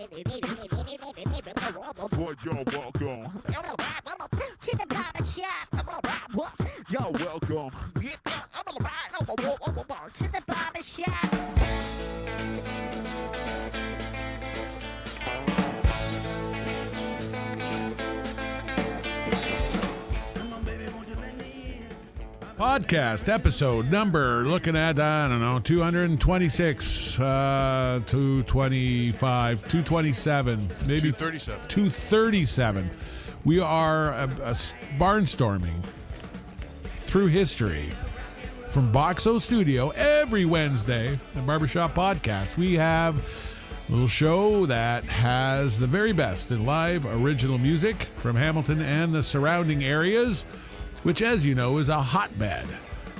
Well, you're welcome. To the barber shop. You're welcome. To the barber shop. Podcast episode number, looking at, 226, 225, 227, maybe 237. 237. We are barnstorming through history from Boxo Studio every Wednesday, the Barbershop Podcast. We have a little show that has the very best in live original music from Hamilton and the surrounding areas, which, as you know, is a hotbed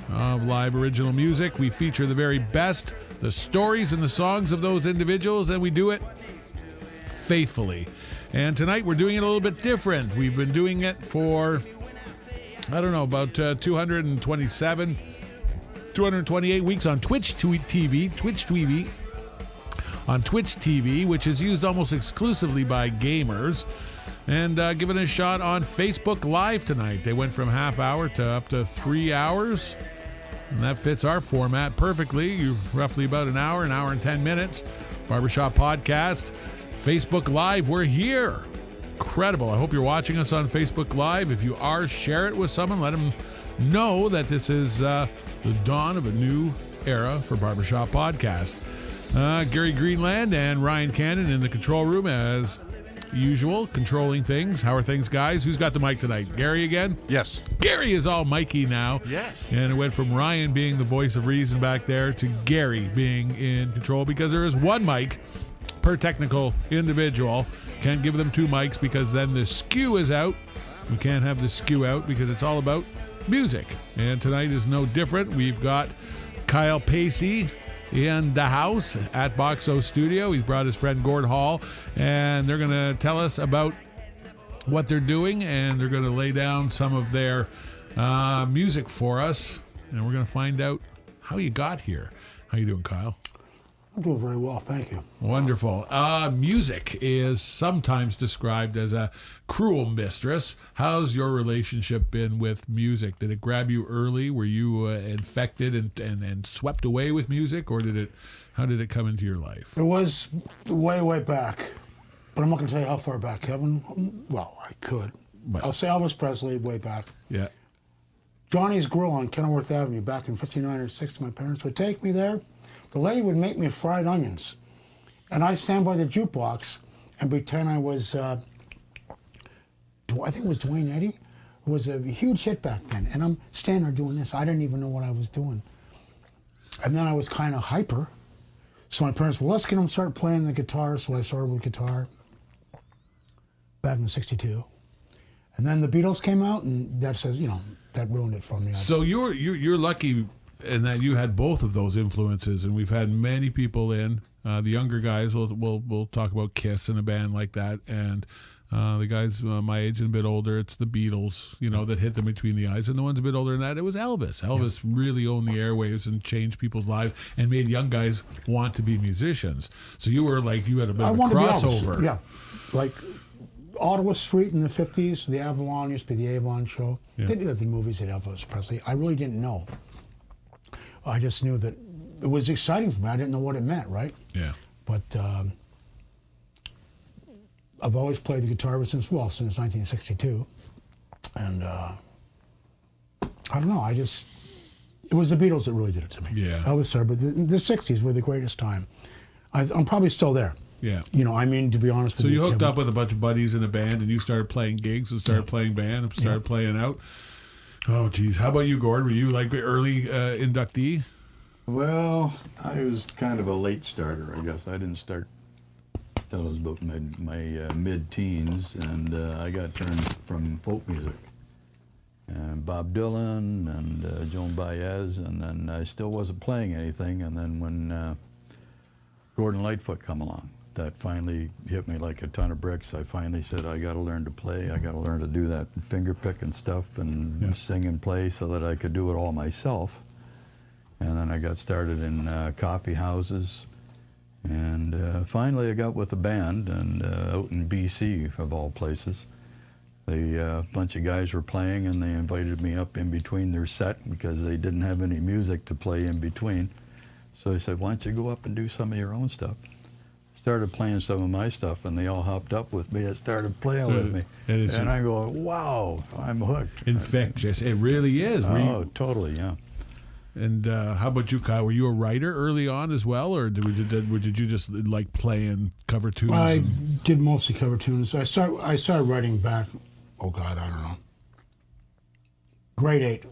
of live original music. We feature the very best, the stories and the songs of those individuals, and we do it faithfully. And tonight we're doing it a little bit different. We've been doing it for, about 227, 228 weeks on Twitch TV, which is used almost exclusively by gamers. And giving it a shot on Facebook Live tonight. They went from half hour to up to 3 hours. And that fits our format perfectly. You're roughly about an hour and 10 minutes. Barbershop Podcast. Facebook Live, we're here. Incredible. I hope you're watching us on Facebook Live. If you are, share it with someone. Let them know that this is the dawn of a new era for Barbershop Podcast. Gary Greenland and Ryan Cannon in the control room as usual, controlling things. How are things, guys? Who's got the mic tonight? Gary again? Yes. Gary is all Mikey now. Yes. And it went from Ryan being the voice of reason back there to Gary being in control because there is one mic per technical individual. Can't give them two mics because then the skew is out. We can't have the skew out because it's all about music. And tonight is no different. We've got Kyle Pacey in the house at Boxo Studio. He's brought his friend Gord Hall, and they're going to tell us about what they're doing, and they're going to lay down some of their music for us, and we're going to find out how you got here. How you doing, Kyle? I'm doing very well, thank you. Wonderful. Music is sometimes described as a cruel mistress. How's your relationship been with music? Did it grab you early? Were you infected and swept away with music, or how did it come into your life? It was way back, but I'm not going to tell you how far back, Kevin. Well, I could. But, I'll say Elvis Presley way back. Yeah. Johnny's Grill on Kenilworth Avenue back in 59 or 60. My parents would take me there. The lady would make me fried onions, and I'd stand by the jukebox and pretend I was, I think it was Dwayne Eddy. It was a huge hit back then, and I'm standing there doing this. I didn't even know what I was doing. And then I was kind of hyper, so my parents, well, let's get him start playing the guitar, so I started with guitar back in '62. And then the Beatles came out, and that says, that ruined it for me. So you're lucky in that you had both of those influences, and we've had many people in. The younger guys will talk about Kiss and a band like that, and the guys my age and a bit older, it's the Beatles, that hit them between the eyes, and the ones a bit older than that, it was Elvis. Elvis really owned the airwaves and changed people's lives and made young guys want to be musicians. So you were like, you had a bit of a crossover. Yeah, like Ottawa Street in the 50s, the Avalon used to be the Avon show. Yeah. They did the movies at Elvis Presley. I really didn't know. I just knew that it was exciting for me. I didn't know what it meant, right? Yeah. But I've always played the guitar since 1962. And I don't know, it was the Beatles that really did it to me. Yeah. Elvis there, but the 60s were the greatest time. I'm probably still there. Yeah. To be honest with you. So you hooked up with a bunch of buddies in a band, and you started playing gigs and started playing band and started playing out. Oh, geez. How about you, Gord? Were you like early inductee? Well, I was kind of a late starter, I guess. I didn't start till I was about my mid-teens, and I got turned from folk music. And Bob Dylan and Joan Baez, and then I still wasn't playing anything, and then when Gordon Lightfoot come along, that finally hit me like a ton of bricks. I finally said, I got to learn to play. I got to learn to do that finger picking stuff and sing and play so that I could do it all myself. And then I got started in coffee houses And finally I got with a band, and out in BC, of all places. A bunch of guys were playing, and they invited me up in between their set because they didn't have any music to play in between. So I said, why don't you go up and do some of your own stuff? Started playing some of my stuff, and they all hopped up with me and started playing with me. And I go, wow, I'm hooked. Infectious. It really is. Oh, totally, yeah. And how about you, Kyle? Were you a writer early on as well, or did you just like playing cover tunes? I did mostly cover tunes. I started writing back, oh God, I don't know. Grade 8,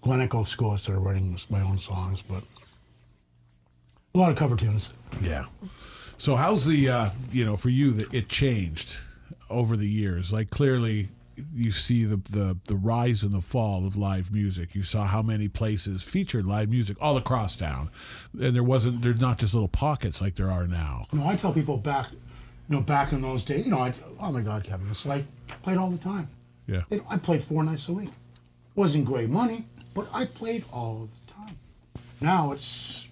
Glen Echo School, I started writing my own songs, but a lot of cover tunes. Yeah. So how's the, for you, that it changed over the years? Like clearly you see the rise and the fall of live music. You saw how many places featured live music all across town. And there's not just little pockets like there are now. I tell people back in those days, oh my God, Kevin, it's like played all the time. Yeah. I played 4 nights a week. Wasn't great money, but I played all the time. Now it's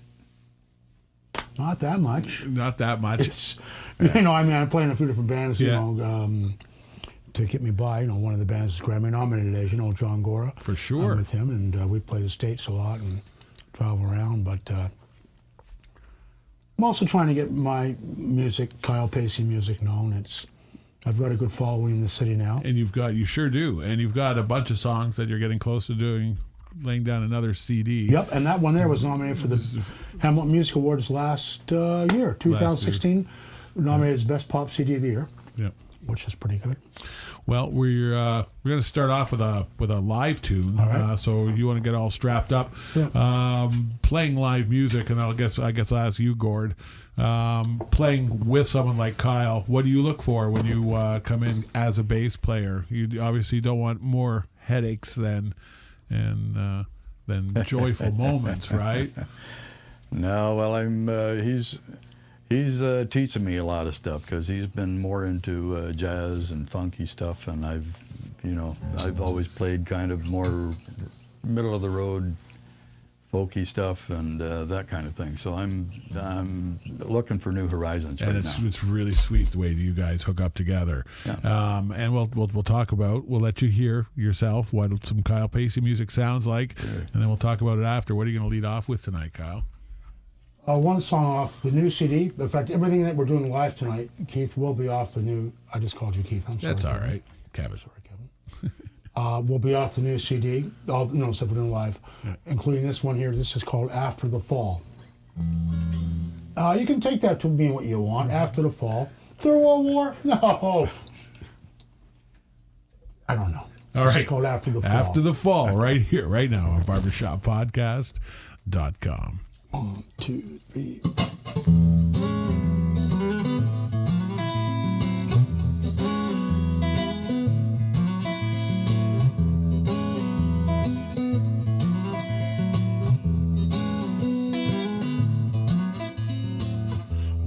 not that much. Not that much. It's, I play in a few different bands, to get me by. One of the bands is Grammy nominated, as you know, John Gora. For sure. I'm with him, and we play the States a lot and travel around, but I'm also trying to get my music, Kyle Pacey music, known. I've got a good following in the city now. And you sure do. And you've got a bunch of songs that you're getting close to laying down another CD. Yep, and that one there was nominated for the Hamilton Music Awards last year, 2016. Nominated as Best Pop CD of the Year. Yep. Which is pretty good. Well, we're going to start off with a live tune. All right. So you want to get all strapped up, playing live music, and I guess I'll ask you, Gord. Playing with someone like Kyle, what do you look for when you come in as a bass player? You obviously don't want more headaches than joyful moments, right? No, well, he's teaching me a lot of stuff because he's been more into jazz and funky stuff, and I've always played kind of more middle of the road folky stuff and that kind of thing. So I'm looking for new horizons right now. It's really sweet the way you guys hook up together. Yeah. And we'll talk about, we'll let you hear yourself what some Kyle Pacey music sounds like, Sure. and then we'll talk about it after. What are you going to lead off with tonight, Kyle? One song off the new CD. In fact, everything that we're doing live tonight, Keith, will be off the new. I just called you Keith. I'm sorry. That's all Kevin. right, Kevin. Sorry, Kevin. We'll be off the new CD. All stuff we're doing live, including this one here. This is called After the Fall. You can take that to mean what you want. After the Fall. Third World War? No. I don't know. All right. It's called After the Fall. After the Fall, right here, right now on barbershoppodcast.com. 1, 2, 3.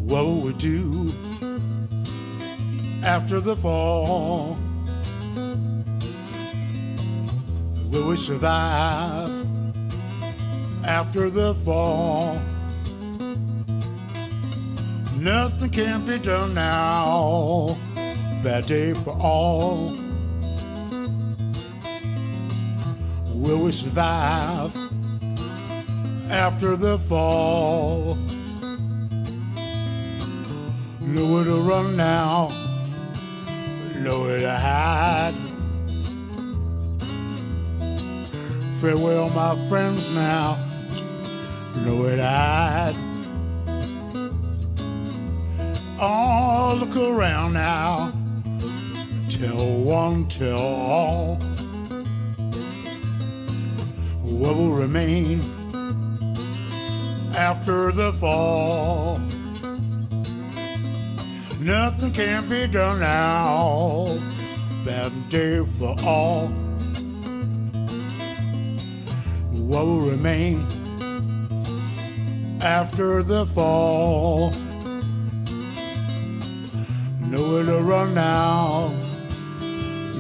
What will we do after the fall? Will we survive after the fall? Nothing can be done now. Bad day for all. Will we survive after the fall? Nowhere to run now, nowhere to hide. Farewell, my friends, now, nowhere to hide. Oh, look around now, tell one, tell all. What will remain after the fall? Nothing can be done now. Bad day for all. What will remain after the fall? Nowhere to run now,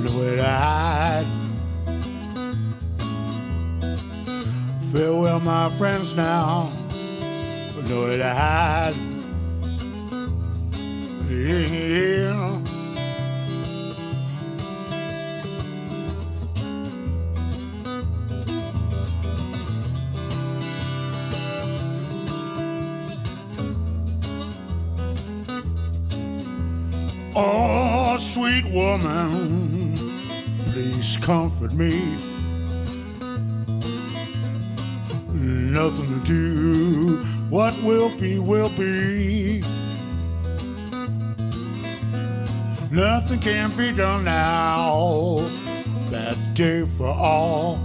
nowhere to hide. Farewell, my friends, now, nowhere to hide. Oh, sweet woman, please comfort me. Nothing to do, what will be, will be. Nothing can be done now, that day for all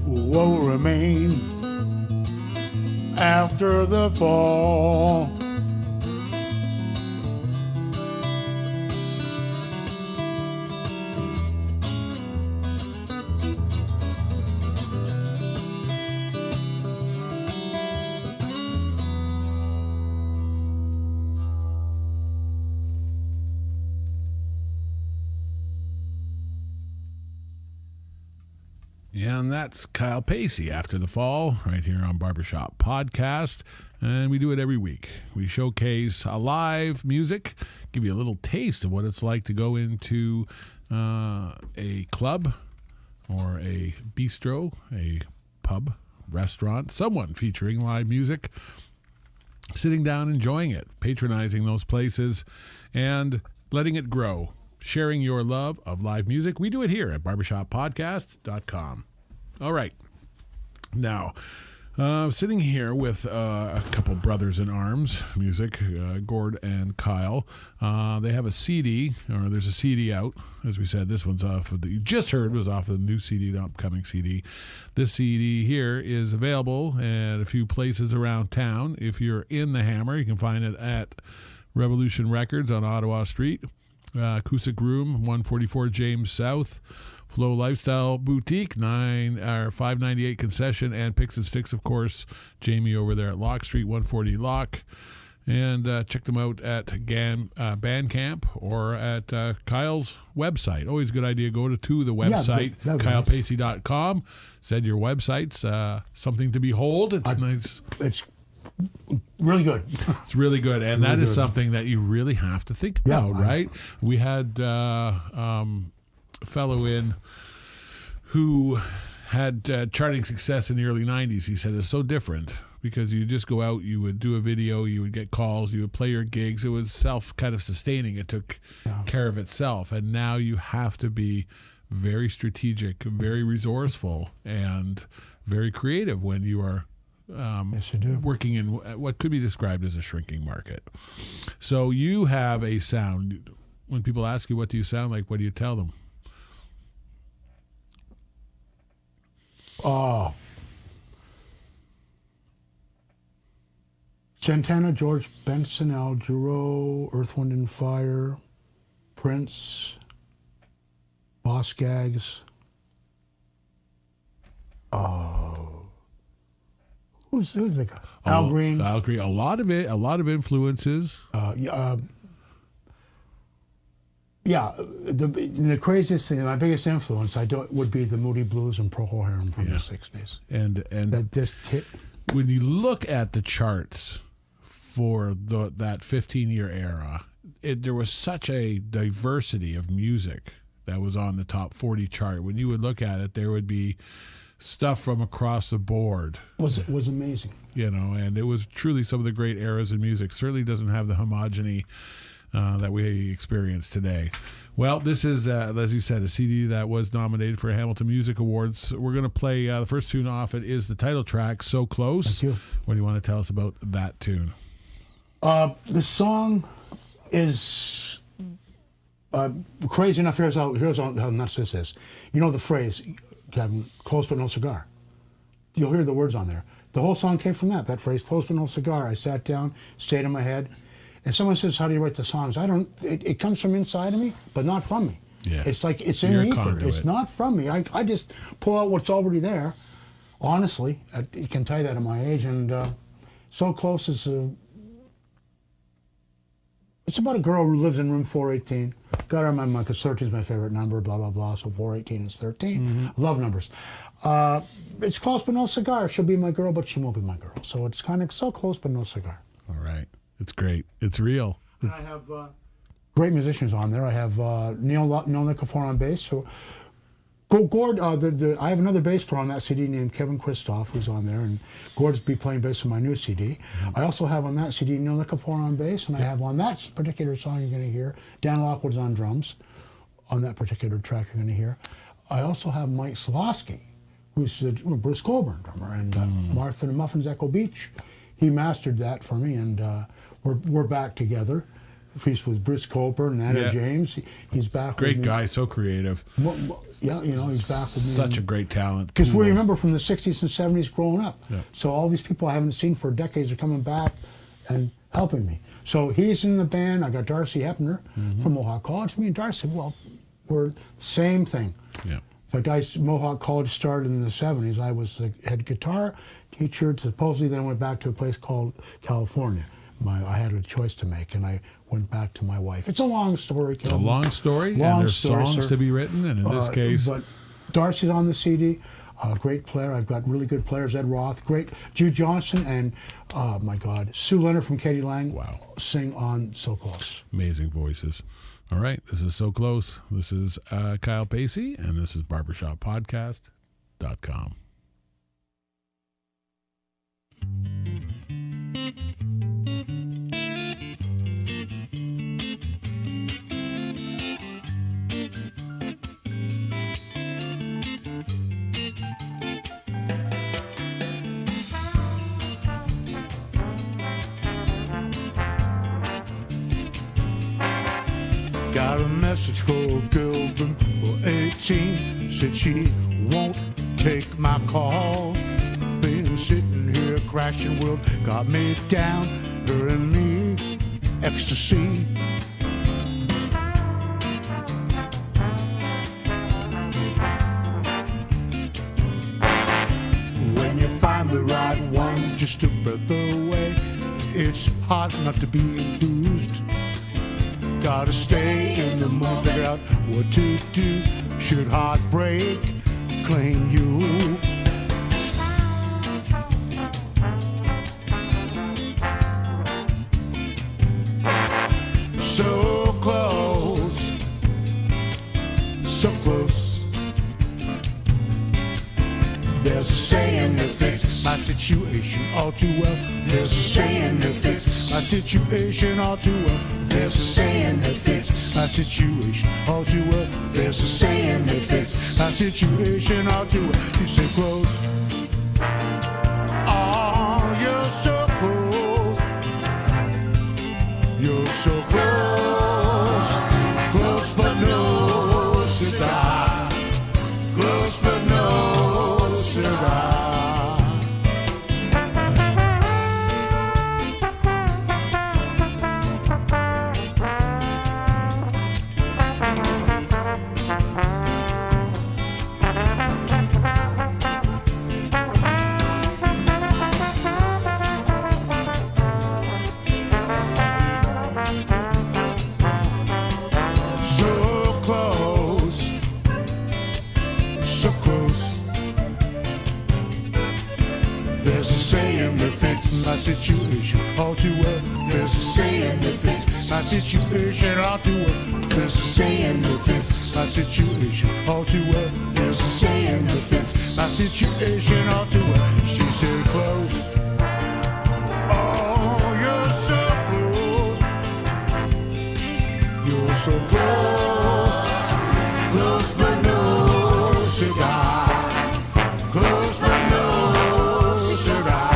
will remain after the fall. Yeah, and that's Kyle Pacey, After the Fall, right here on Barbershop Podcast. And we do it every week. We showcase live music, give you a little taste of what it's like to go into a club or a bistro, a pub, restaurant, someone featuring live music, sitting down, enjoying it, patronizing those places, and letting it grow. Sharing your love of live music. We do it here at barbershoppodcast.com. All right. Now, sitting here with a couple brothers in arms, music, Gord and Kyle. They have a CD, or there's a CD out. As we said, this one's off of you just heard was off of the new CD, the upcoming CD. This CD here is available at a few places around town. If you're in the Hammer, you can find it at Revolution Records on Ottawa Street. Acoustic Room, 144 James South, Flow Lifestyle Boutique, 598 Concession, and Picks and Sticks, of course. Jamie over there at Lock Street, 140 Lock. And check them out at Bandcamp or at Kyle's website. Always a good idea. Go to the website, kylepacey.com. Said your website's something to behold. It's nice. It's really good. It's really good, and that is something that you really have to think about, right? We had a fellow in who had charting success in the early 90s. He said it's so different because you just go out, you would do a video, you would get calls, you would play your gigs. It was kind of sustaining. It took care of itself, and now you have to be very strategic, very resourceful, and very creative when you are yes, you do. working in what could be described as a shrinking market. So you have a sound. When people ask you, what do you sound like, what do you tell them? Santana, George Benson, Al Jarreau, Earth, Wind and Fire, Prince, Boss Gags. Who's the guy? Al Green. Al Green. A lot of influences. The craziest thing, my biggest influence, would be the Moody Blues and Procol Harum from the 60s. And that just hit. When you look at the charts for that 15-year era, there was such a diversity of music that was on the top 40 chart. When you would look at it, there would be stuff from across the board. Was amazing. And it was truly some of the great eras in music. Certainly doesn't have the homogeny that we experience today. Well, this is, as you said, a CD that was nominated for Hamilton Music Awards. We're going to play the first tune off. It is the title track, So Close. Thank you. What do you want to tell us about that tune? The song is crazy enough. Here's how nuts this is. You know the phrase, Kevin, close but no cigar. You'll hear the words on there. The whole song came from that phrase, close but no cigar. I sat down, stayed in my head, and someone says, how do you write the songs? It comes from inside of me, but not from me. Yeah. It's like, it's in the ether. It's not from me. I just pull out what's already there. Honestly, you can tell you that at my age, and So Close is it's about a girl who lives in room 418. Got her in my mind because 13 is my favorite number, blah, blah, blah. So 418 is 13. Mm-hmm. Love numbers. It's close but no cigar. She'll be my girl, but she won't be my girl. So it's kind of so close but no cigar. All right. It's great. It's real. And I have great musicians on there. I have Neil Nicofor on bass, who Gord, I have another bass player on that CD named Kevin Christoph, who's on there, and Gord's be playing bass on my new CD. I also have on that CD Neil Nikifor on bass, and I have on that particular song you're going to hear, Dan Lockwood's on drums on that particular track you're going to hear. I also have Mike Slosky, who's Bruce Coburn drummer, and Martha and Muffins Echo Beach. He mastered that for me, and we're back together. He's with Bruce Coburn and Anna James. He's back Great with me. guy, so creative. Yeah, he's back with me. Such a great talent. Because we remember from the 60s and 70s growing up. Yeah. So all these people I haven't seen for decades are coming back and helping me. So he's in the band. I got Darcy Hepner from Mohawk College. Me and Darcy, well, we're same thing. Yeah. In fact, Mohawk College started in the 70s. I was the head guitar teacher. Supposedly then I went back to a place called California. I had a choice to make, and I went back to my wife. It's a long story, Kevin. It's a long story, and there's songs to be written, and in this case... But Darcy's on the CD, great player. I've got really good players, Ed Roth, great. Jude Johnson, and, oh my God, Sue Leonard from Katie Lang sing on So Close. Amazing voices. All right, this is So Close. This is Kyle Pacey, and this is BarbershopPodcast.com. Got a message for a girl, for 18, said she won't take my call. Been sitting here crashing, world got me down, her and me, ecstasy. When you find the right one, just a breath away, it's hard not to be enthused. Gotta stay in the mood, figure out what to do. Should heartbreak claim you? So close, so close. There's a saying that fits my situation all too well. There's a saying that fits my situation all too well. There's a saying that fits my situation all too well. There's a saying that fits my situation all too well. You say close. Oh, you're so close. You're so close. Close but no cigar. Close but no cigar. My situation all too well. There's a saying that fits my situation all too well. There's a saying that fits my situation all too well. There's a saying that fits my situation all too well. She said close. Oh, you're so close. You're so close. Close but no cigar. Close but no cigar.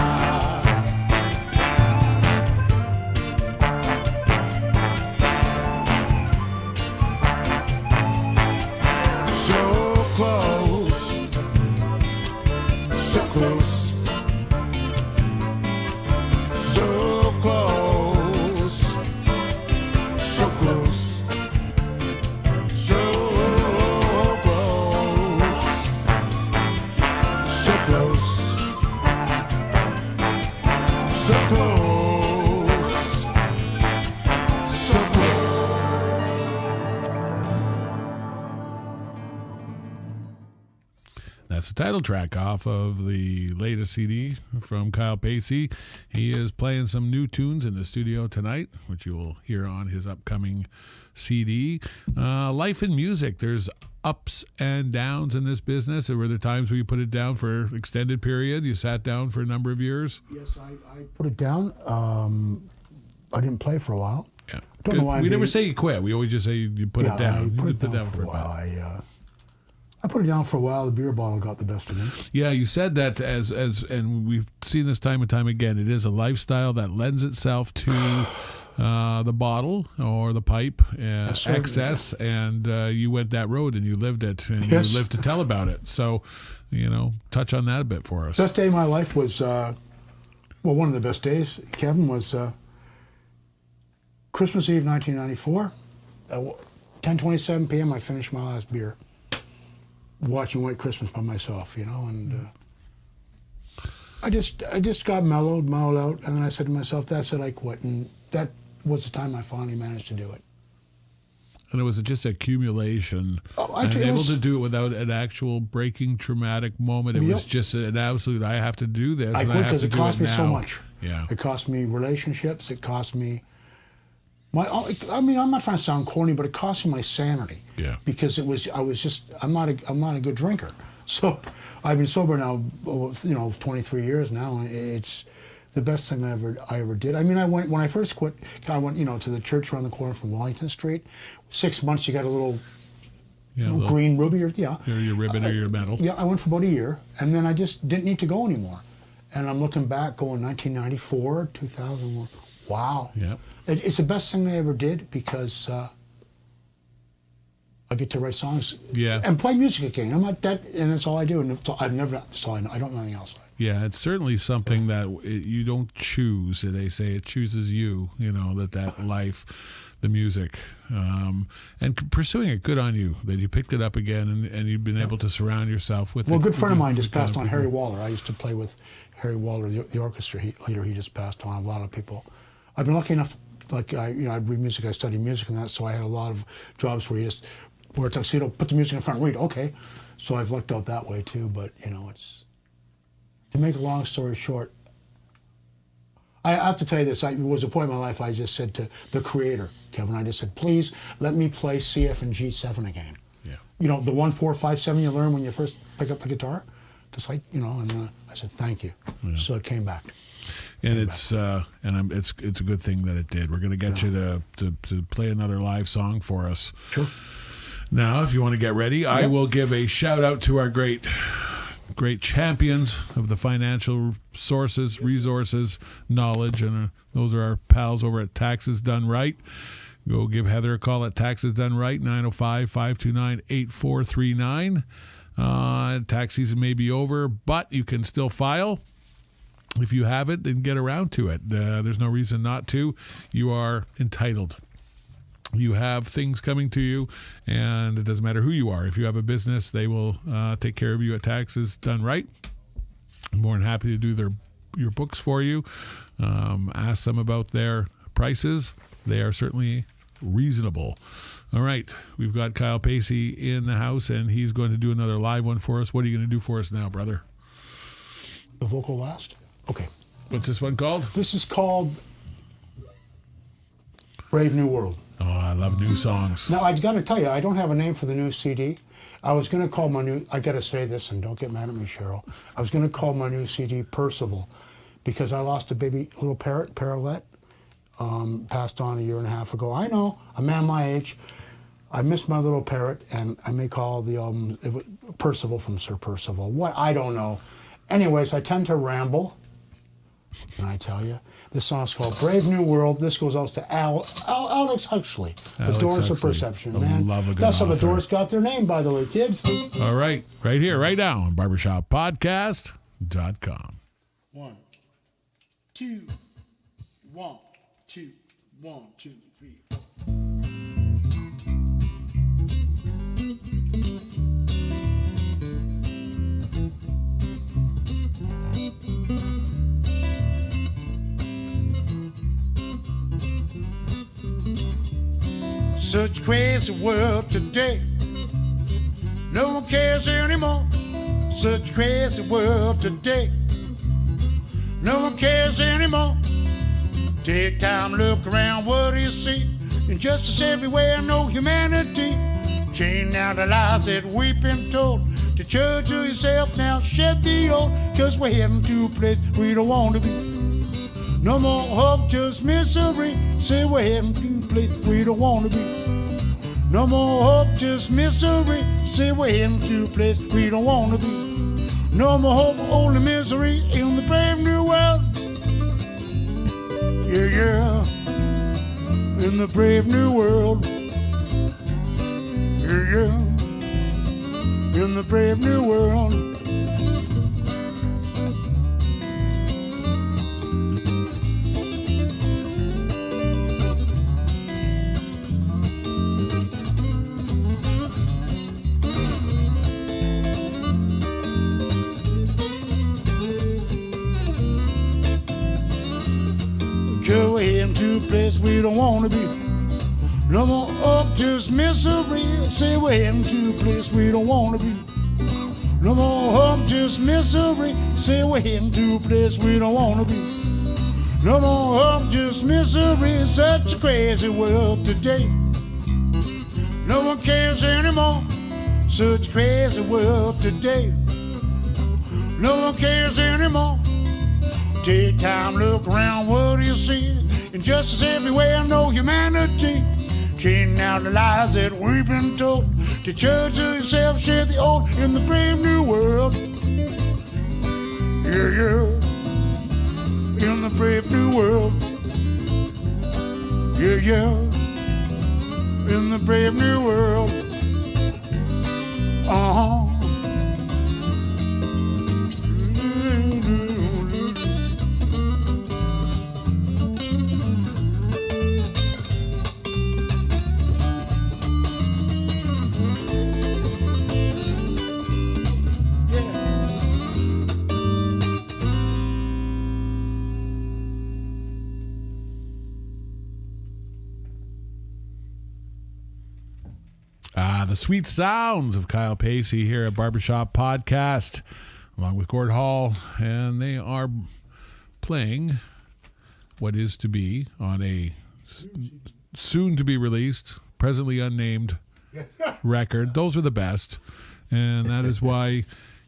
title track off of the latest CD from Kyle Pacey. He is playing some new tunes in the studio tonight, which you will hear on his upcoming CD. Life in music. There's ups and downs in this business. Were there times where you put it down for an extended period? You sat down for a number of years? Yes, I put it down. I didn't play for a while. Yeah. Don't know why. We never say you quit. We always just say you put it down. I put You it down for a while. I put it down for a while. The beer bottle got the best of me. Yeah, you said that as and we've seen this time and time again. It is a lifestyle that lends itself to the bottle or the pipe excess, and you went that road and you lived it, and Yes. you lived to tell about it. So, touch on that a bit for us. Best day of my life was, one of the best days, Kevin, was Christmas Eve, 1994. 10:27 p.m. I finished my last beer, watching White Christmas by myself, and I just got mellowed out, and then I said to myself, that's it, I quit, and that was the time I finally managed to do it. And it was just accumulation. And able to do it without an actual breaking traumatic moment. It was just an absolute, I have to do this. I and quit I have because to it do cost it me so now. much. Yeah. It cost me relationships. It cost me I'm not trying to sound corny, but it cost me my sanity. Yeah. Because I'm not a good drinker. So I've been sober now, 23 years now, and it's the best thing I ever did. I mean, when I first quit, I went, to the church around the corner from Wellington Street. 6 months, you got a little green ruby, or your ribbon or your medal. Yeah, I went for about a year, and then I just didn't need to go anymore. And I'm looking back, going 1994, 2001. Wow. Yeah. It's the best thing I ever did because I get to write songs. Yeah. And play music again. I'm not that, and that's all I do. And I've never. That's all I know. I don't know anything else. Yeah, it's certainly something that you don't choose. They say it chooses you. That life, the music, and pursuing it. Good on you that you picked it up again, and you've been able to surround yourself with. Well, a good friend of mine just passed on, Harry Waller. I used to play with Harry Waller, the orchestra leader. He just passed on. A lot of people. I've been lucky enough. I read music. I study music and that. So I had a lot of jobs where you just wear a tuxedo, put the music in front, read. Okay, so I've lucked out that way too. But it's. To make a long story short, I have to tell you this. It was a point in my life I just said to the creator, Kevin, I just said, please let me play C, F, and G7 again. Yeah. The 1, 4, 5, 7 you learn when you first pick up the guitar. Just like, and I said, thank you. Yeah. So it came back. And it's a good thing that it did. We're going to get you to play another live song for us. Sure. Now, if you want to get ready, I will give a shout out to our great champions of the financial resources, knowledge, and those are our pals over at Taxes Done Right. Go give Heather a call at Taxes Done Right, 905-529-8439. Tax season may be over, but you can still file. If you have it, then get around to it. There's no reason not to. You are entitled. You have things coming to you, and it doesn't matter who you are. If you have a business, they will take care of you at Taxes Done Right. I'm more than happy to do your books for you. Ask them about their prices. They are certainly reasonable. All right, we've got Kyle Pacey in the house, and he's going to do another live one for us. What are you going to do for us now, brother? The vocal last? Okay. What's this one called? This is called Brave New World. Oh, I love new songs. Now, I got to tell you, I don't have a name for the new CD. I was going to call I got to say this, and don't get mad at me, Cheryl. I was going to call my new CD Percival, because I lost a little parrotlet, passed on a year and a half ago. I know, a man my age, I miss my little parrot, and I may call the album Percival from Sir Percival. What? I don't know. Anyways, I tend to ramble, and I tell you, this song's called Brave New World. This goes out to Alex Huxley, The Doors of Perception, man. That's how the Doors got their name, by the way, kids. All right, right here, right now on barbershoppodcast.com. 1, 2, 1, 2, 1, 2, 3, 4. Such a crazy world today. No one cares anymore. Such a crazy world today. No one cares anymore. Take time, look around, what do you see? Injustice everywhere, no humanity. Chain out the lies that we've been told. To judge yourself now, shed the old. Cause we're heading to a place we don't want to be. No more hope, just misery. Say we're heading to a place we don't want to be. No more hope, just misery. Say we're heading to a place we don't want to be. No more hope, only misery in the brave new world. Yeah, yeah, in the brave new world. Yeah, yeah, in the brave new world. Go ahead to a place we don't want to be. No more hope, just misery. Say we're heading to a place we don't want to be. No more hope, just misery. Say we're heading to a place we don't want to be. No more hope, just misery. Such a crazy world today. No one cares anymore. Such a crazy world today. No one cares anymore. Take time, look around, what do you see? Injustice everywhere, no humanity. Chain out the lies that we've been told. To judge yourself, share the old in the brave new world. Yeah, yeah, in the brave new world. Yeah, yeah, in the brave new world. Uh-huh. The sweet sounds of Kyle Pacey here at Barbershop Podcast, along with Gord Hall, and they are playing what is to be on a soon-to-be-released, presently unnamed record. Those are the best, and that is why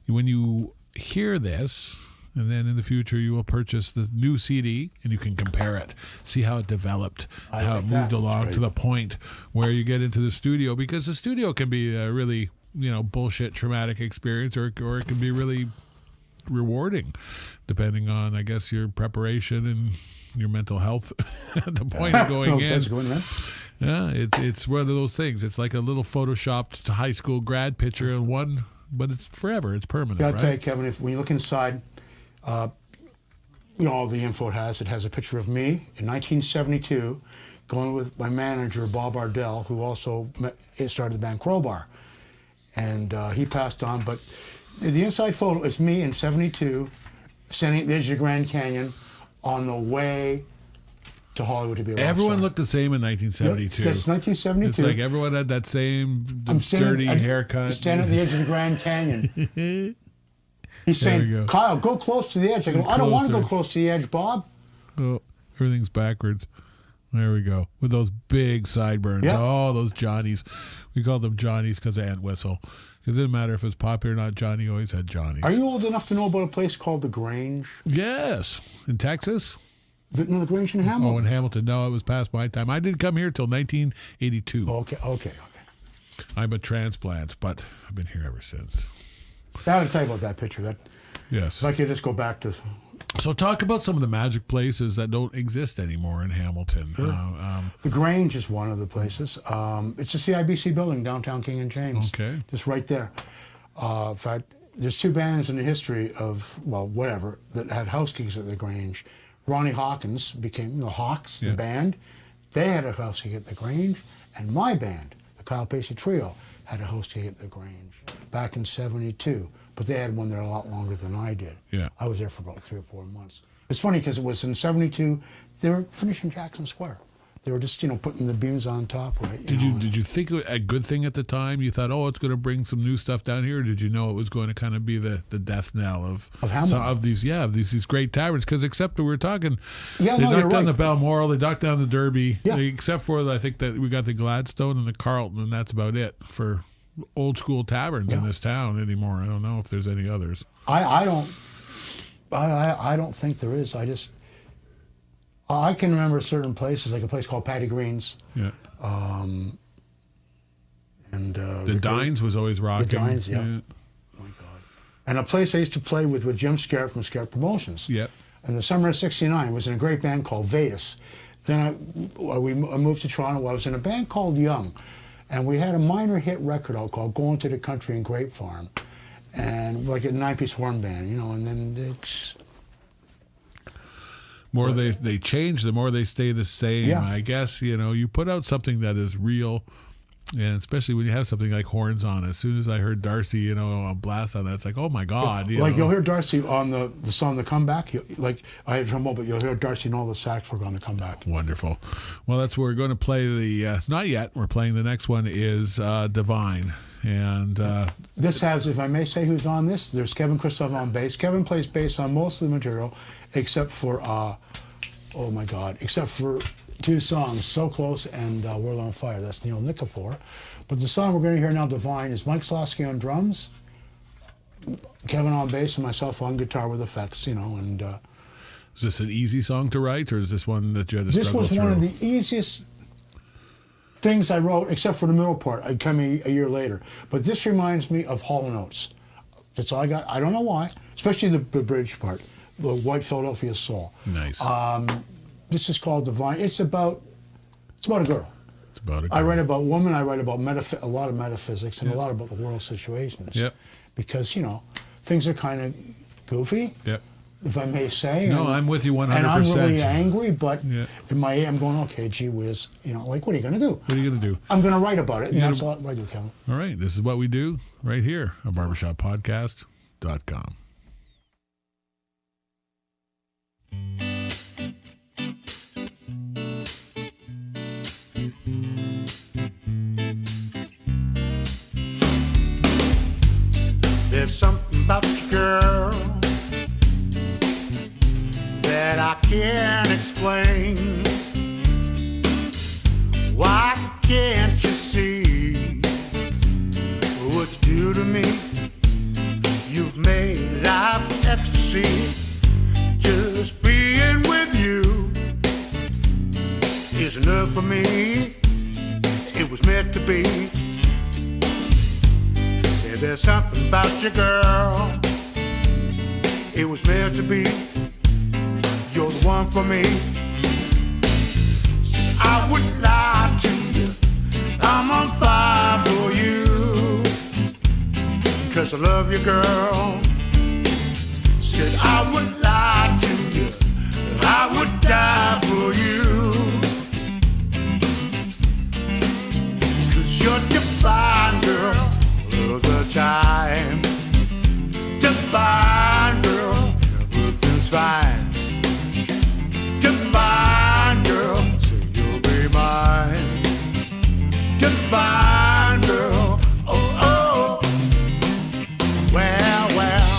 when you hear this, and then in the future you will purchase the new CD and you can compare it, see how it developed, how it moved along to the point where you get into the studio, because the studio can be a really, bullshit traumatic experience, or it can be really rewarding depending on, I guess, your preparation and your mental health at the point of going in. Yeah, it's one of those things. It's like a little photoshopped to high school grad picture in one, but it's forever. It's permanent. I'll tell you, Kevin, when you look inside, all the info it has a picture of me in 1972 going with my manager, Bob Ardell, who also started the band Crowbar. And he passed on, but the inside photo is me in 72 standing at the edge of the Grand Canyon on the way to Hollywood to be a rock Everyone star. looked the same in 1972. That's 1972. It's like everyone had that same dirty haircut. Standing at the edge of the Grand Canyon. He's saying, Kyle, go close to the edge. I go, I don't want to go close to the edge, Bob. Oh, everything's backwards. There we go. With those big sideburns. Yep. Oh, those Johnnies. We called them Johnnies because of Ant Whistle. It didn't matter if it was popular or not. Johnny always had Johnnies. Are you old enough to know about a place called The Grange? Yes. In Texas? No, The Grange in Hamilton. Oh, in Hamilton. No, it was past my time. I didn't come here till 1982. Okay. I'm a transplant, but I've been here ever since. I got to tell you about that picture. Yes. If I could just go back to... So talk about some of the magic places that don't exist anymore in Hamilton. Sure. The Grange is one of the places. It's a CIBC building, downtown King and James. Okay. Just right there. In fact, there's two bands in the history of, that had house gigs at the Grange. Ronnie Hawkins became the Hawks, the band. They had a house gig at the Grange. And my band, the Kyle Pacey Trio, had a house gig at the Grange back in 72. But they had one there a lot longer than I did. Yeah. I was there for about 3 or 4 months. It's funny because it was in 72, they were finishing Jackson Square. They were just, putting the beams on top, right? Did you think it a good thing at the time? You thought, oh, it's going to bring some new stuff down here. Or did you know it was going to kind of be the death knell of these great taverns? Because except that we're talking, they knocked down the Balmoral, they knocked down the Derby, except for I think that we got the Gladstone and the Carlton, and that's about it for old school taverns in this town anymore. I don't know if there's any others. I don't think there is. I can remember certain places, like a place called Patty Green's. Yeah. And the Dines was always rocking. The Dines, yeah. Oh my God. And a place I used to play with Jim Scarrett from Scarrett Promotions. Yeah. In the summer of '69, was in a great band called Vetus. Then I moved to Toronto. I was in a band called Young, and we had a minor hit record out called "Going to the Country and Grape Farm," and like a 9-piece horn band, and then it's. More they change, the more they stay the same. Yeah. I guess, you put out something that is real, and especially when you have something like horns on. As soon as I heard Darcy, on blast on that, it's like, oh my God. Like you'll hear Darcy on the song "The Comeback." Like I had trombone, but you'll hear Darcy and all the sax work on "The Comeback." Wonderful. Well, that's where we're going to play the. Not yet. We're playing the next one is Divine. And this has, if I may say, who's on this? There's Kevin Christoph on bass. Kevin plays bass on most of the material, except for except for 2 songs, "So Close" and "World on Fire." That's Neil Nikifor. But the song we're going to hear now, "Divine," is Mike Slosky on drums, Kevin on bass, and myself on guitar with effects. And is this an easy song to write, or is this one that you had to struggle through? This was one of the easiest things I wrote, except for the middle part. It came a year later. But this reminds me of Hall & Oates. That's all I got. I don't know why, especially the bridge part, the White Philadelphia Soul. Nice. This is called Divine. It's about a girl. It's about a girl. I write about women. I write about a lot of metaphysics and a lot about the world situations. Yep. Because, things are kind of goofy. Yep. If I may say. No, I'm with you 100%. And I'm really angry, but in my I'm going, okay, gee whiz, what are you going to do? What are you going to do? I'm going to write about it, and that's what I do, Kevin. All right, this is what we do right here on barbershoppodcast.com. There's something about you, girl, that I can't explain. Why can't you see what you do to me? You've made life ecstasy. Just being with you is enough for me. It was meant to be. Yeah, there's something about you, girl. It was meant to be. You're the one for me. I wouldn't lie to you. I'm on fire for you. 'Cause I love you, girl. Said I wouldn't lie to you. I would die for you. 'Cause you're divine, girl, all the time. Divine, girl, everything's fine. Divine girl, so you'll be mine. Divine girl, oh, oh. Well, well.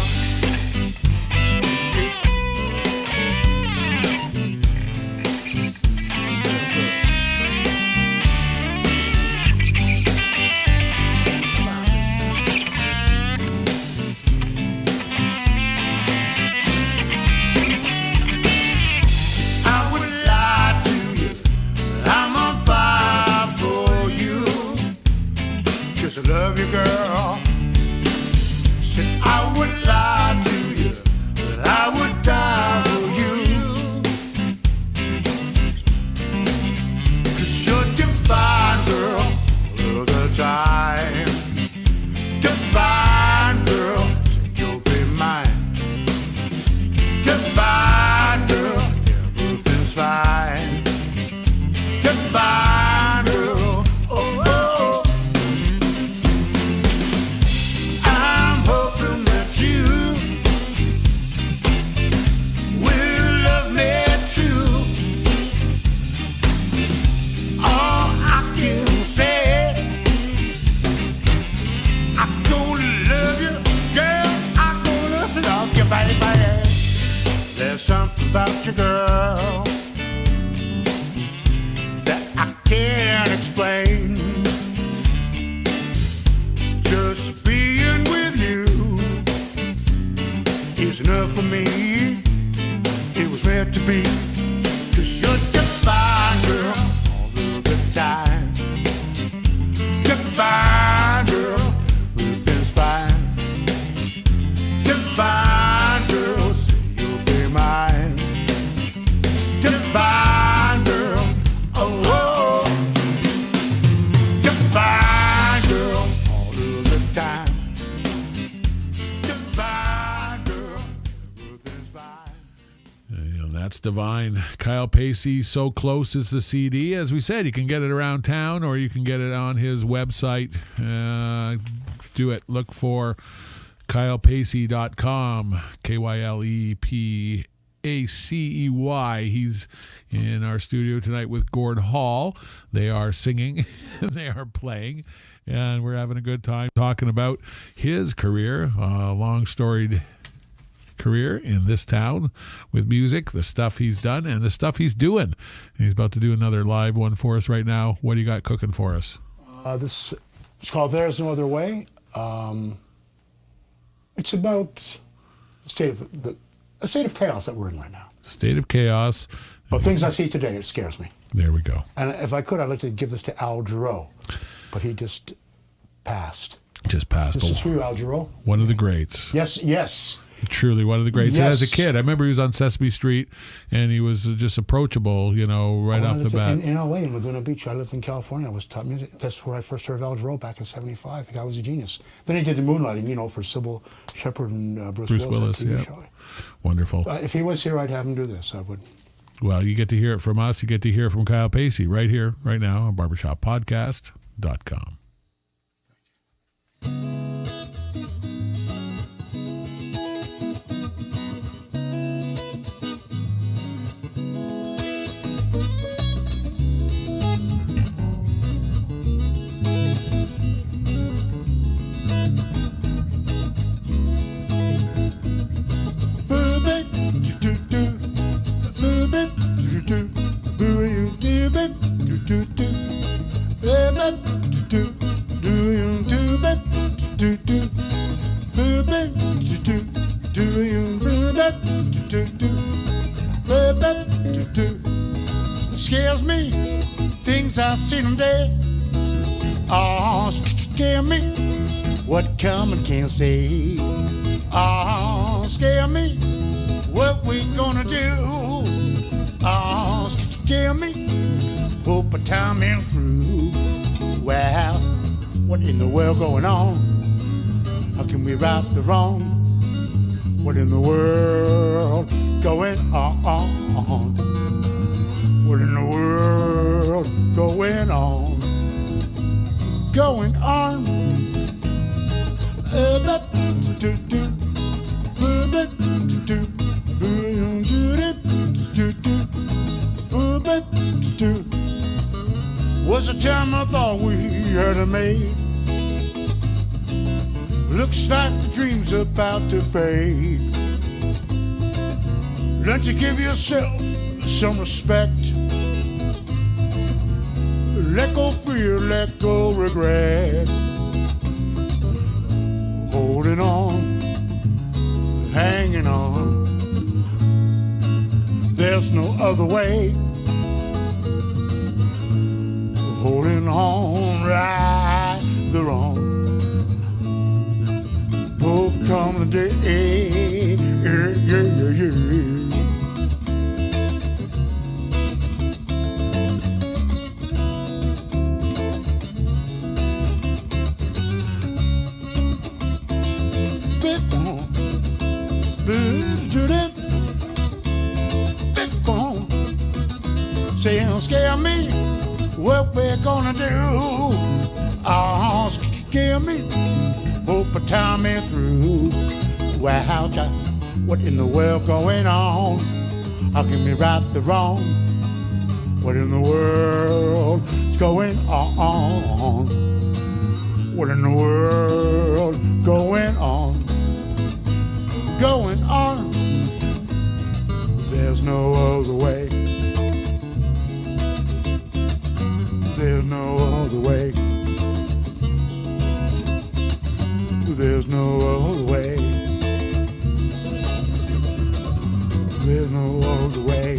me, 'cause you're divine, girl, all of the time. Divine, girl, everything's fine. Divine, girl, say you'll be mine. Divine, girl, oh, oh. Divine, girl, all of the time. Divine, girl, everything's fine. That's divine. Kyle Pacey, So Close is the CD. As we said, you can get it around town or you can get it on his website. Do it. Look for KylePacey.com. KylePacey. He's in our studio tonight with Gord Hall. They are singing. They are playing. And we're having a good time talking about his career. Long storied career in this town with music, the stuff he's done and the stuff he's doing. And he's about to do another live one for us right now. What do you got cooking for us? This it's called There's No Other Way. It's about the state of chaos that we're in right now. State of chaos. But things I see today, it scares me. There we go. And if I could, I'd like to give this to Al Jarreau, but he just passed. Just passed. This is for you, Al Jarreau. One of the greats. Yes. Truly one of the greats. Yes. And as a kid, I remember he was on Sesame Street and he was just approachable, right off the bat. In LA, in Laguna Beach, I lived in California. I was taught music. That's where I first heard of Al Jarreau back in '75. The guy was a genius. Then he did the moonlighting, for Sybil Shepherd and Bruce Willis. That TV show. Wonderful. If he was here, I'd have him do this. I would. Well, you get to hear it from us. You get to hear from Kyle Pacey right here, right now on barbershoppodcast.com. Scares me, things I've seen them dead. Oh, scare me, what coming can't say. Oh, scare me, what we gonna do. Oh, scare me, hope a time ain't through. Well, what in the world going on? How can we right the wrong? What in the world going on? What in the world going on? Going on. Was a time I thought we had it made. Looks like the dream's about to fade. Learn to give yourself some respect. Let go fear, let go regret. Holding on, hanging on. There's no other way. Holding on, right the wrong. Hope come the day, yeah. Saying scare me, what we're gonna do. Oh, scare me, hope a time ain't through. Well, what in the world going on? How can we right the wrong? What in the world is going on? What in the world going on? Going on. There's no other way. There's no other way. There's no other way. There's no other way.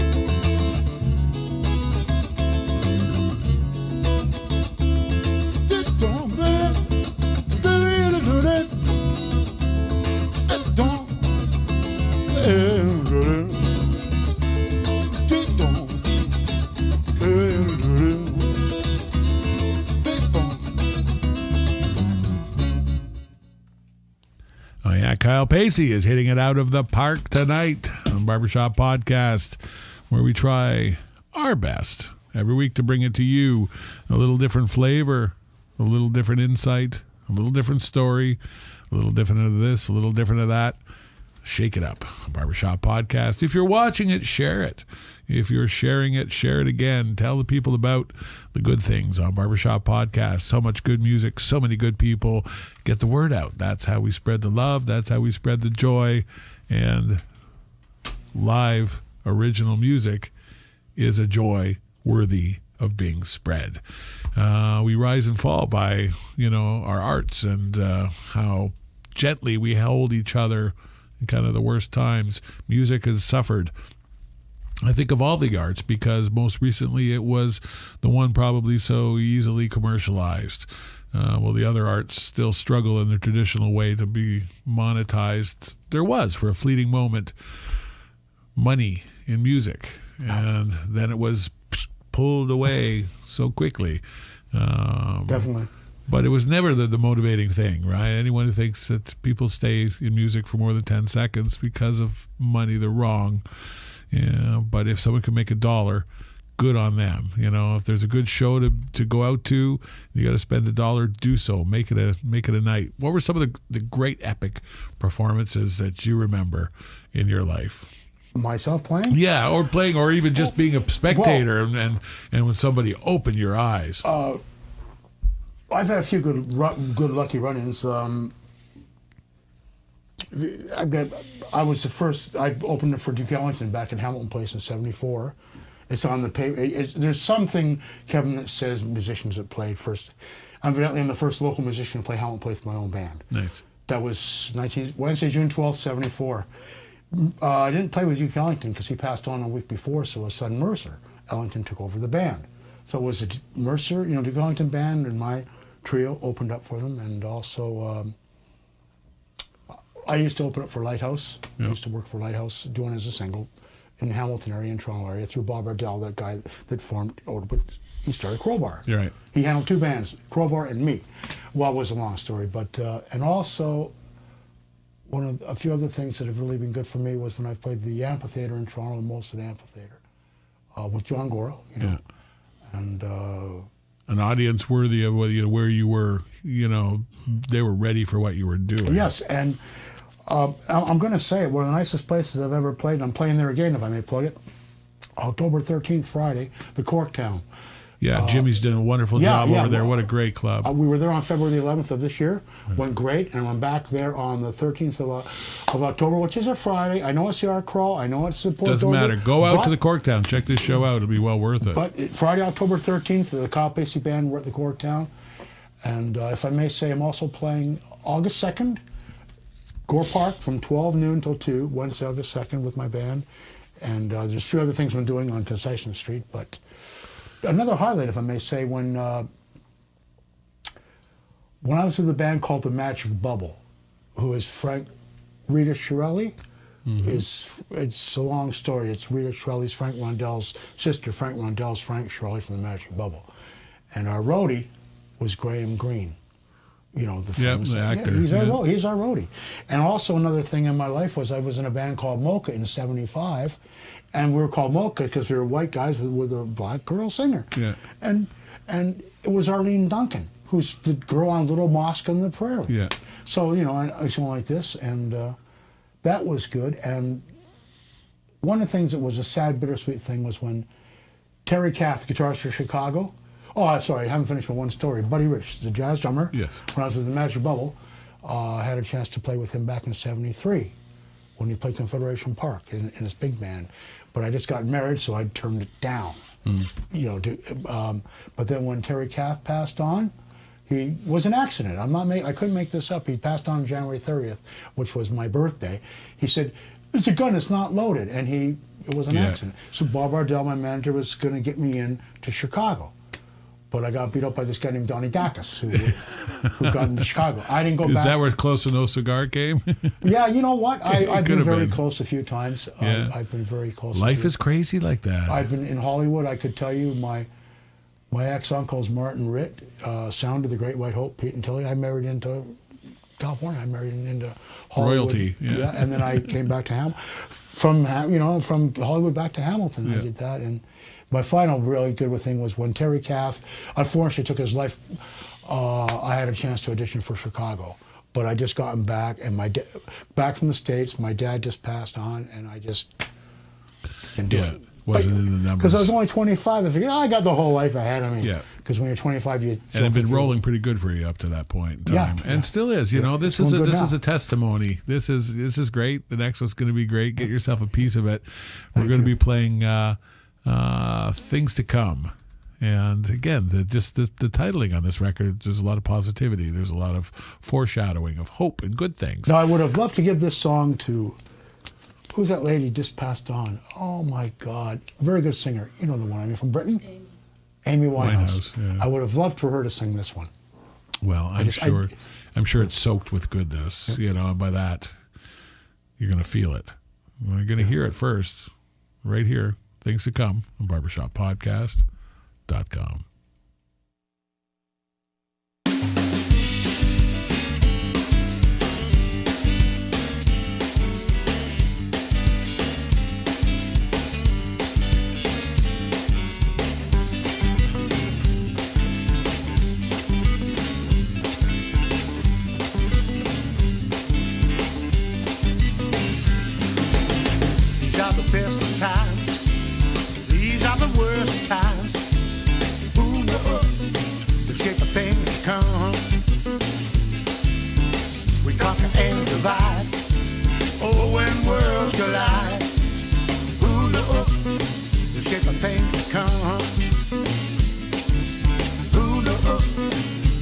Well, Pacey is hitting it out of the park tonight on Barbershop Podcast, where we try our best every week to bring it to you. A little different flavor, a little different insight, a little different story, a little different of this, a little different of that. Shake it up. Barbershop Podcast. If you're watching it, share it. If you're sharing it, share it again. Tell the people about the good things on Barbershop Podcast. So much good music, so many good people. Get the word out. That's how we spread the love. That's how we spread the joy. And live original music is a joy worthy of being spread. We rise and fall by, our arts and how gently we hold each other in kind of the worst times. Music has suffered, I think, of all the arts, because most recently it was the one probably so easily commercialized. Well, the other arts still struggle in their traditional way to be monetized. There was, for a fleeting moment, money in music, and then it was pulled away so quickly. Definitely. But it was never the motivating thing, right? Anyone who thinks that people stay in music for more than 10 seconds because of money, they're wrong. Yeah, but if someone can make $1, good on them. If there's a good show to go out to, you got to spend $1, do so. Make it a night. What were some of the great epic performances that you remember in your life? Myself playing? Yeah, or playing, or even just being a spectator, and when somebody opened your eyes. I've had a few good lucky run-ins. I was the first. I opened it for Duke Ellington back in Hamilton Place in '74. It's on the paper. There's something, Kevin, that says musicians that played first. Evidently, I'm the first local musician to play Hamilton Place with my own band. Nice. That was Wednesday, June 12th, '74. I didn't play with Duke Ellington because he passed on a week before, so his son Mercer Ellington took over the band. So it was a Mercer, Duke Ellington band, and my trio opened up for them, and also I used to open up for Lighthouse. Yep. I used to work for Lighthouse, doing it as a single in the Hamilton area, in Toronto area, through Barber, that guy that formed, but he started Crowbar. You're right. He handled two bands, Crowbar and me. Well, it was a long story, but and also a few other things that have really been good for me was when I played the amphitheater in Toronto, the Molson Amphitheater, with John Goro, Yeah. and. An audience worthy of where you were, they were ready for what you were doing. Yes, and I'm going to say one of the nicest places I've ever played, and I'm playing there again if I may plug it, October 13th, Friday, the Corktown. Yeah, Jimmy's done a wonderful job over there. What a great club. We were there on February the 11th of this year. Went great, and I'm back there on the 13th of October, which is a Friday. I know it's the Art Crawl. I know it's the Port Doesn't Dover, matter. Go out to the Corktown. Check this show out. It'll be well worth it. But Friday, October 13th, the Kyle Pacey Band, we're at the Corktown. And if I may say, I'm also playing August 2nd, Gore Park from 12 noon till 2, Wednesday, August 2nd with my band. And there's a few other things I'm doing on Concession Street, but another highlight, if I may say, when I was in the band called the Magic Bubble, who is Rita Shirelli. It's a long story. It's Rita Shirelli's Frank Rondell's sister. Frank Rondell's Frank Shirelli from the Magic Bubble, and our roadie was Graham Greene. The famous the actor. Yeah, he's our roadie. And also another thing in my life was I was in a band called Mocha in '75. And we were called Mocha because we were white guys with a black girl singer. Yeah. And it was Arlene Duncan, who's the girl on Little Mosque on the Prairie. Yeah. So, I was going like this, and that was good. And one of the things that was a sad, bittersweet thing was when Terry Kath, guitarist for Chicago, I'm sorry, I haven't finished my one story. Buddy Rich, the jazz drummer. Yes. When I was with the Magic Bubble, I had a chance to play with him back in '73 when he played Confederation Park in his big band. But I just got married, so I turned it down. But then when Terry Kath passed on, he was an accident. I couldn't make this up. He passed on January 30th, which was my birthday. He said, "It's a gun. It's not loaded," and it was an accident. So Bob Ardell, my manager, was going to get me in to Chicago. But I got beat up by this guy named Donnie Dacus, who got into Chicago. I didn't go back. Is that where Close to No Cigar came? Yeah, you know what? I've been very been. close a few times. Yeah. I've been very close. Life is crazy like that. I've been in Hollywood. I could tell you my ex-uncles, Martin Ritt, Sound of the Great White Hope, Pete and Tilly. I married into California. I married into Hollywood. Royalty, yeah. And then I came back to from Hollywood back to Hamilton. Yeah. I did that, and my final really good thing was when Terry Kath, unfortunately, took his life. I had a chance to audition for Chicago, but I just gotten back, and back from the States. My dad just passed on, and I just didn't do it. Wasn't in the numbers. Because I was only 25. I figured, I got the whole life ahead of me. Yeah. Because when you're 25, you... And it'd been rolling pretty good for you up to that point in time. And still is. You know, this is a testimony. This is great. The next one's going to be great. Get yourself a piece of it. We're going to be playing Things to Come. And again, the titling on this record, there's a lot of positivity. There's a lot of foreshadowing of hope and good things. Now, I would have loved to give this song to... Who's that lady just passed on? Oh, my God. Very good singer. You know the one. I mean, from Britain? Amy Winehouse. Yeah. I would have loved for her to sing this one. Well, I'm sure it's soaked with goodness. You know, and by that, you're going to feel it. You're going to hear it first, right here. Things to Come on BarbershopPodcast.com. These are the best of times. These are the worst of times. Who knows the shape of things to come? We conquer and divide. Oh, when worlds collide. Who knows the shape of things to come? Who knows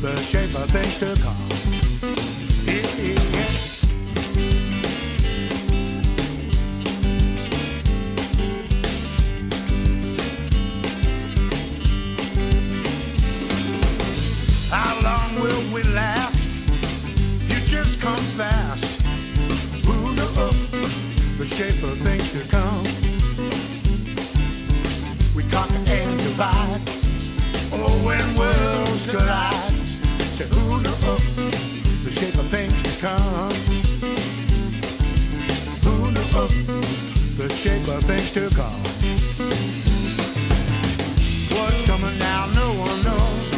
the shape of things to come? Yeah, yeah. How long will we last? Futures come fast. Who knows the shape of things to come? We conquer and divide. Oh, when worlds collide. Say, who knows the shape of things to come? Who knows the shape of things to come? What's coming now? No one knows.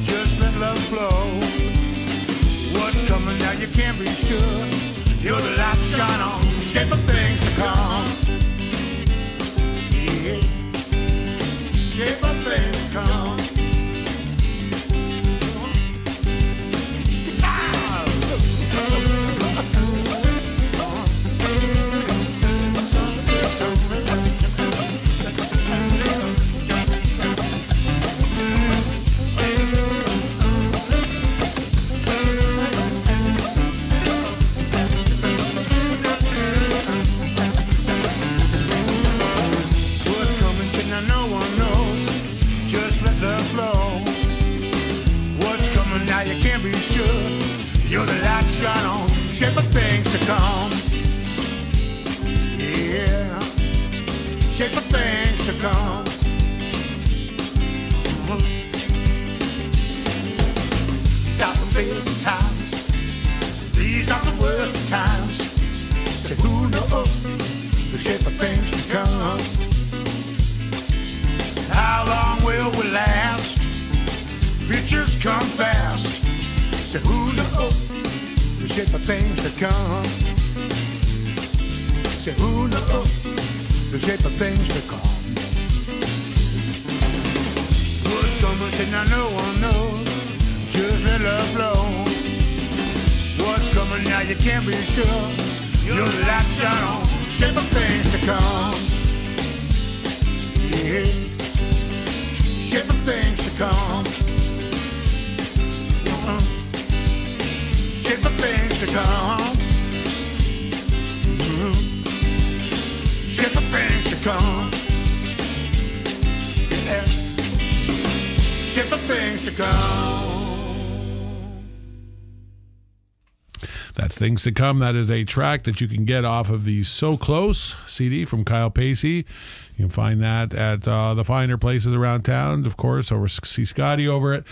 Just let love flow. What's coming now? You can't be sure. You're the light shine on. Shape of things to come. Yeah. Shape of things to come. What's coming? Say now no one knows. Just let love flow. What's coming now? You can't be sure. You're the light shine on. Shape of things to come. Yeah. Shape of things to come. These are the best of times. These are the worst of times. Say who knows the shape of things to come? How long will we last? Futures come fast. Say who knows the shape of things to come? Say who knows the shape of things to come? What's coming? Say now no one knows. Just let love flow. What's coming now? You can't be sure. You're the light shine on. Shape of things to come. Yeah. Shape of things to come. Shape of things to come. Shape of things to come. Yeah. Shape of things to come. That's Things to Come. That is a track that you can get off of the So Close CD from Kyle Pacey. You can find that at the finer places around town. Of course, over see Scotty over at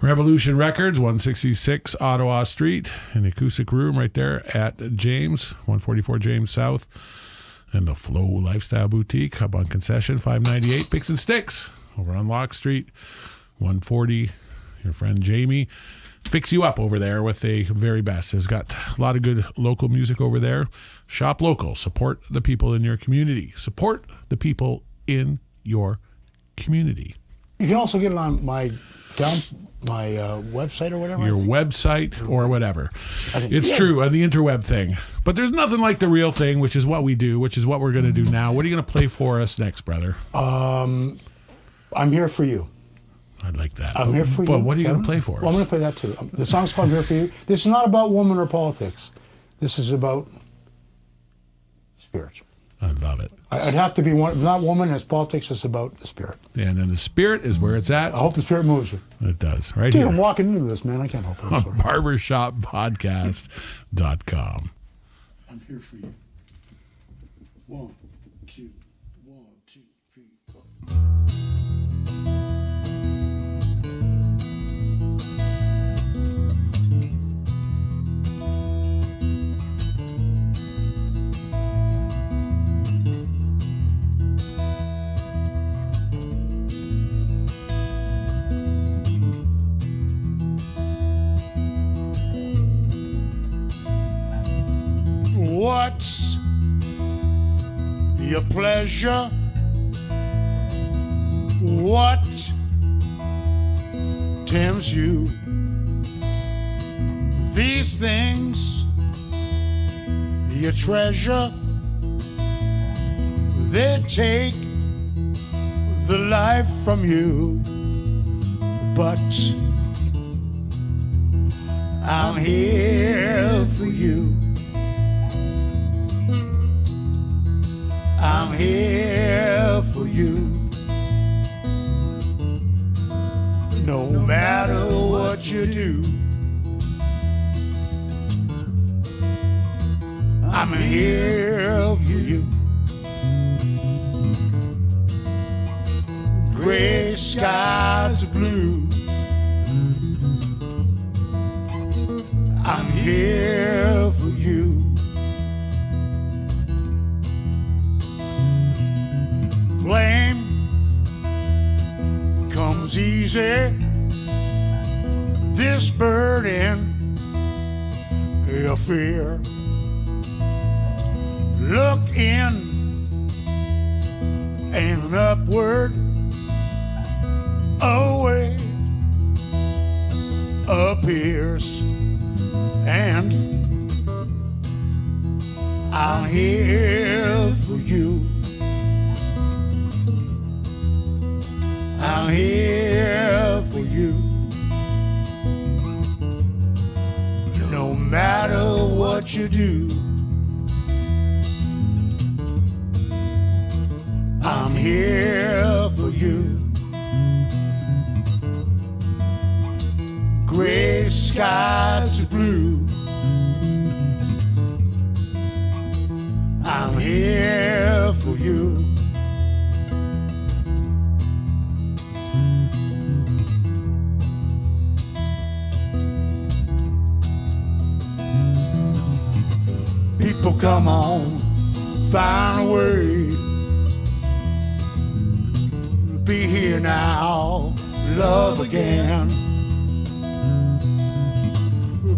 Revolution Records, 166 Ottawa Street, an acoustic room right there at James, 144 James South. And the Flow Lifestyle Boutique up on Concession, 598 Picks and Sticks over on Locke Street, 140. Your friend Jamie fix you up over there with the very best. Has got a lot of good local music over there. Shop local. Support the people in your community. Support the people in your community. You can also get it on my website or whatever. Your website or whatever. It's true, on the interweb thing. But there's nothing like the real thing, which is what we do, which is what we're going to do now. What are you going to play for us next, brother? I'm Here For You. I'd like that. I'm Here For You. But what are you going to play for us? Well, I'm going to play that too. The song's called Here For You. This is not about woman or politics. This is about spirit. I love it. I'd have to be one. If not woman, it's politics. It's about the spirit. And then the spirit is where it's at. I hope the spirit moves you. It does. Right Dude, here. I'm walking into this, man. I can't help it. I'm sorry. BarbershopPodcast.com. I'm here for you. 1, 2, 1, 2, 3, 4. What's your pleasure? What tempts you? These things you treasure, they take the life from you. But I'm here for you. I'm here for you. No matter what you do, I'm here for you. Gray skies are blue. I'm here for you. Blame comes easy. This burden, your fear. Look in and upward, away appears, and I'm here for you. I'm here for you. No matter what you do, I'm here for you. Gray skies are blue. I'm here for you. People, come on, find a way. Be here now, love again.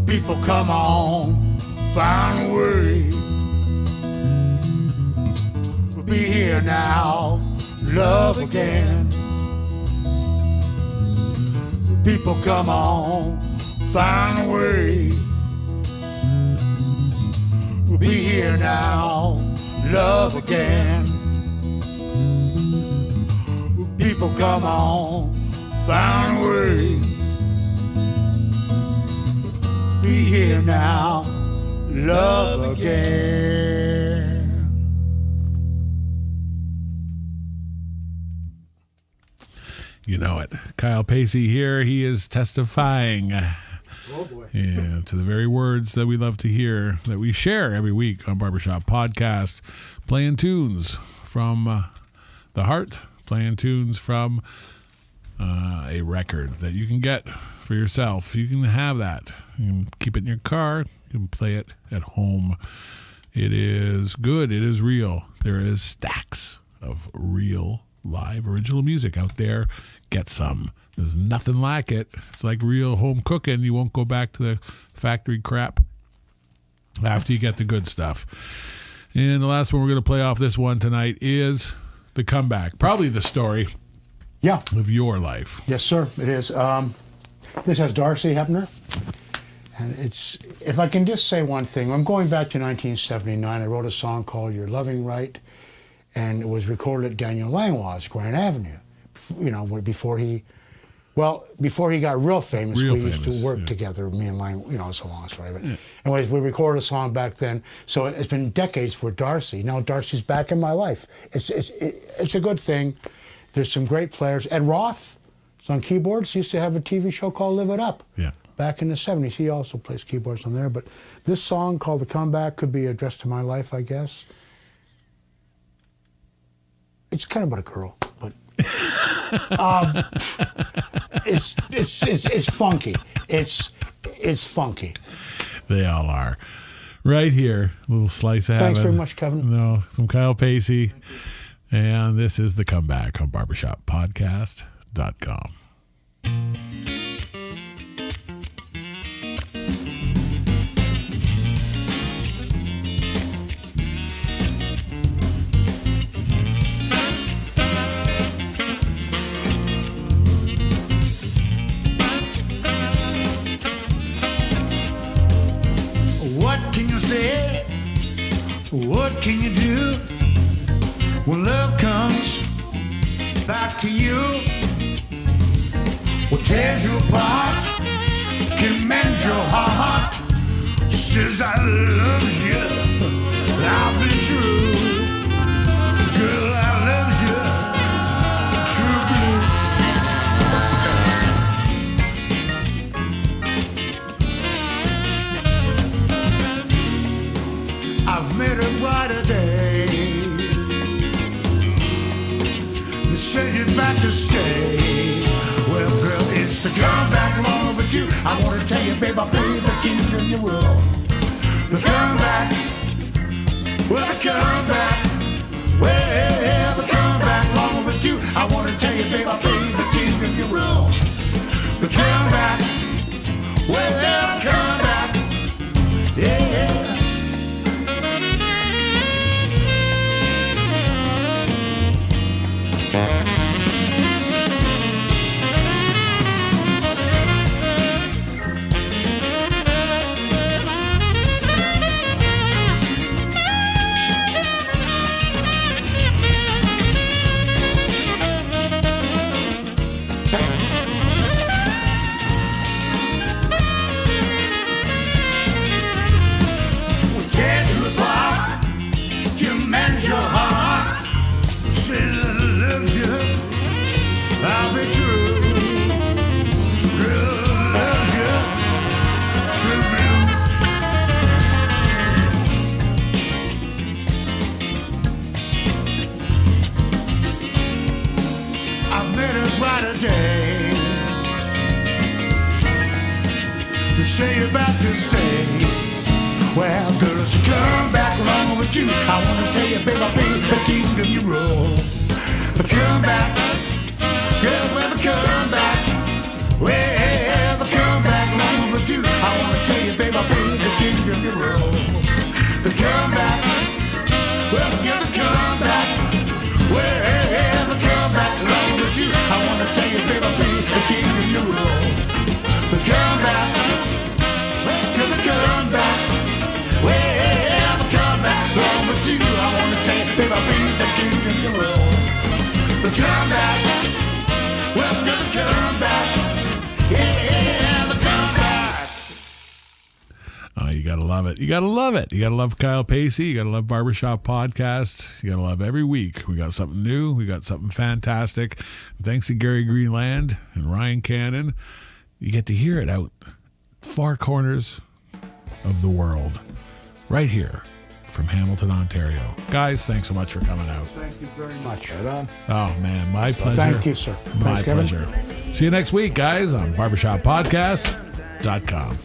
People, come on, find a way. Be here now, love again. People, come on, find a way. Be here now, love again. People, come on, find a way. Be here now, love again. You know it. Kyle Pacey here. He is testifying Oh, boy. And to the very words that we love to hear, that we share every week on Barbershop Podcast, playing tunes from the heart, playing tunes from a record that you can get for yourself. You can have that. You can keep it in your car. You can play it at home. It is good. It is real. There is stacks of real live original music out there. Get some. There's nothing like it. It's like real home cooking. You won't go back to the factory crap after you get the good stuff. And the last one we're going to play off this one tonight is The Comeback. Probably the story of your life. Yes, sir, it is. This has Darcy Hepner. And it's, if I can just say one thing, I'm going back to 1979. I wrote a song called Your Loving Right, and it was recorded at Daniel Langlois, Grand Avenue. You know, before he got real famous, we used to work together, me and Lang, you know, it's a long story. But anyways, we recorded a song back then. So it's been decades for Darcy. Now Darcy's back in my life. It's a good thing. There's some great players. Ed Roth is on keyboards. He used to have a TV show called Live It Up. Yeah. Back in the 70s. He also plays keyboards on there. But this song called The Comeback could be addressed to my life, I guess. It's kind of about a girl, but it's funky. It's funky. They all are. Right here, a little slice of heaven. Thanks very much, Kevin. No, some Kyle Pacey. And this is The Comeback on barbershoppodcast.com. What can you say? What can you do when love comes back to you? What tears you apart can mend your heart. Says I love you, I'll be true. Girl, I love you, true blue. I've made a brighter day. They send you back to stay. Well, girl, it's the comeback long overdue. I want to tell you, babe, I'll play the kingdom you will. The comeback, well, the comeback, well, the comeback long overdue. I want to tell you, babe, I'll play the kingdom you will. The comeback, well, the comeback, yeah. Say you're about to stay. Well, girls, come back along with you. I want to tell you, babe, I'll be the kingdom you rule. But come back, girl, well, come back. Well, come back along with you. I want to tell you, babe, I'll be the kingdom you rule. But come back, well, come back. Well, come back along with you. I want to tell you, babe, I'll be the kingdom you rule. But come back. Come back, well, come back, long with you. I want to tell you, babe, I'll be the kingdom you rule. But come back, well, come back, yeah, but come back. Oh, you gotta love it. You gotta love it. You gotta love Kyle Pacey. You gotta love Barbershop Podcast. You gotta love every week. We got something new. We got something fantastic. Thanks to Gary Greenland and Ryan Cannon. You get to hear it out far corners of the world, right here from Hamilton, Ontario. Guys, thanks so much for coming out. Thank you very much. Right on. Oh, man, my pleasure. Thank you, sir. My Thanks, Kevin. pleasure. See you next week, guys, on barbershoppodcast.com.